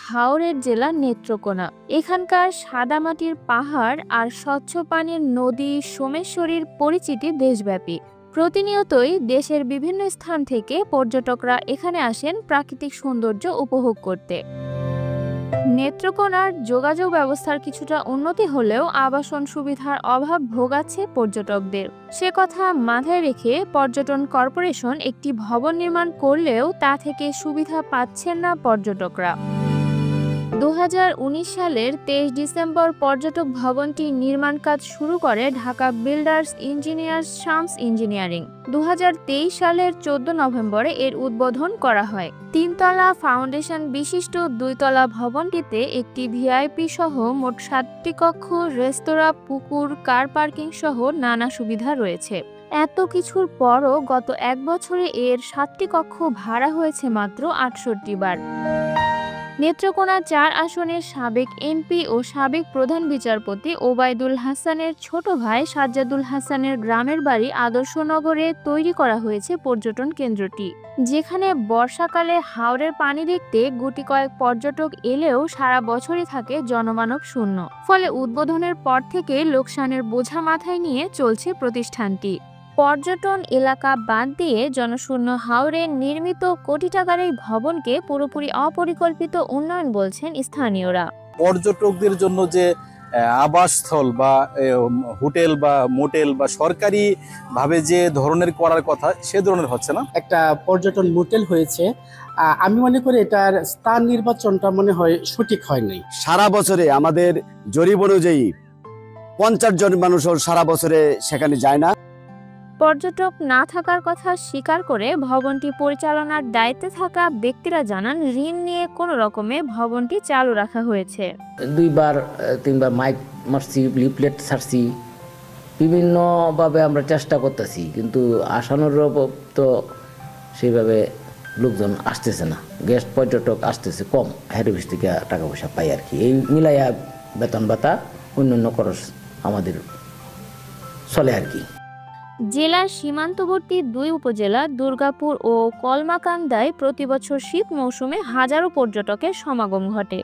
হাওরের জেলা নেত্রকোনা। এখানকার সাদামাটির পাহাড় আর স্বচ্ছ পানির নদী সোমেশ্বরীর পরিচিতি দেশব্যাপী। প্রতিনিয়তই দেশের বিভিন্ন স্থান থেকে পর্যটকরা এখানে আসেন প্রাকৃতিক সৌন্দর্য উপভোগ করতে। নেত্রকোনার যোগাযোগ ব্যবস্থার কিছুটা উন্নতি হলেও আবাসন সুবিধার অভাব ভোগাচ্ছে পর্যটকদের। সে কথা মাথায় রেখে পর্যটন কর্পোরেশন একটি ভবন নির্মাণ করলেও তা থেকে সুবিধা পাচ্ছেন না পর্যটকরা। 2019 সালের 23 ডিসেম্বর পর্যটক ভবনটি নির্মাণ কাজ শুরু করে Dhaka builders engineers Shams engineering. 2023 সালের 14 নভেম্বরে এর উদ্বোধন করা হয়। 3 তলা ফাউন্ডেশন বিশিষ্ট 2 তলা ভবনটিতে একটি ভিআইপি সহ মোট 7টি কক্ষ, রেস্তোরাঁ, পুকুর, কার পার্কিং সহ নানা সুবিধা রয়েছে। এত কিছুর পরও গত 1 বছরে এর 7টি কক্ষ ভাড়া হয়েছে মাত্র 68 বার। নেত্রকোনা 4 আসনের সাবেক এমপি ও সাবেক প্রধান বিচারপতি ওবায়দুল হাসানের ছোট ভাই সাজ্জাদুল হাসানের গ্রামের বাড়ি আদর্শনগরে তৈরি করা হয়েছে পর্যটন কেন্দ্রটি, যেখানে বর্ষাকালে হাওরের পানি দেখতে গুটি কয়েক পর্যটক এলেও সারা বছরই থাকে জনমানব শূন্য। ফলে উদ্বোধনের পর থেকে লোকসানের বোঝা মাথায় নিয়ে চলছে প্রতিষ্ঠানটি। পর্যটন এলাকা বাদ দিয়ে জনশূন্য হাওরে নির্মিত কোটি টাকার এই ভবনকে পুরোপুরি অপরিকল্পিত উন্নয়ন বলছেন স্থানীয়রা। পর্যটকদের জন্য যে আবাসস্থল বা হোটেল বা মোটেল বা সরকারি ভাবে যে ধরনের করার কথা সে ধরনের হচ্ছে না। একটা পর্যটন মোটেল হয়েছে, আমি মনে করি এটার স্থান নির্বাচনটা মনে হয় সঠিক হয়নি। সারা বছরে আমাদের জরিপ অনুযায়ী 50 জন মানুষও সারা বছরে সেখানে যায় না। পর্যটক না থাকার কথা স্বীকার করে ভবনটি পরিচালনার দায়িত্বে থাকা ব্যক্তিরা জানান, ঋণ নিয়ে কোনো রকমে ভবনটি চালু রাখা হয়েছে। 2-3বার মাইক মারছি, লিফলেট ছাড়ছি, বিভিন্নভাবে আমরা চেষ্টা করতেছি, কিন্তু আসানোর তো সেইভাবে লোকজন আসতেছে না। গেস্ট পর্যটক আসতেছে কম, হেরিবিস থেকে টাকা পয়সা পাই আর কি। এই মিলাইয়া বেতন ভাতা অন্যান্য খরচ আমাদের চলে আর কি। জেলার সীমান্তবর্তী 2 উপজেলা দুর্গাপুর ও কলমাকান্দায় প্রতিবছর শীত মৌসুমে হাজারো পর্যটকের সমাগম ঘটে।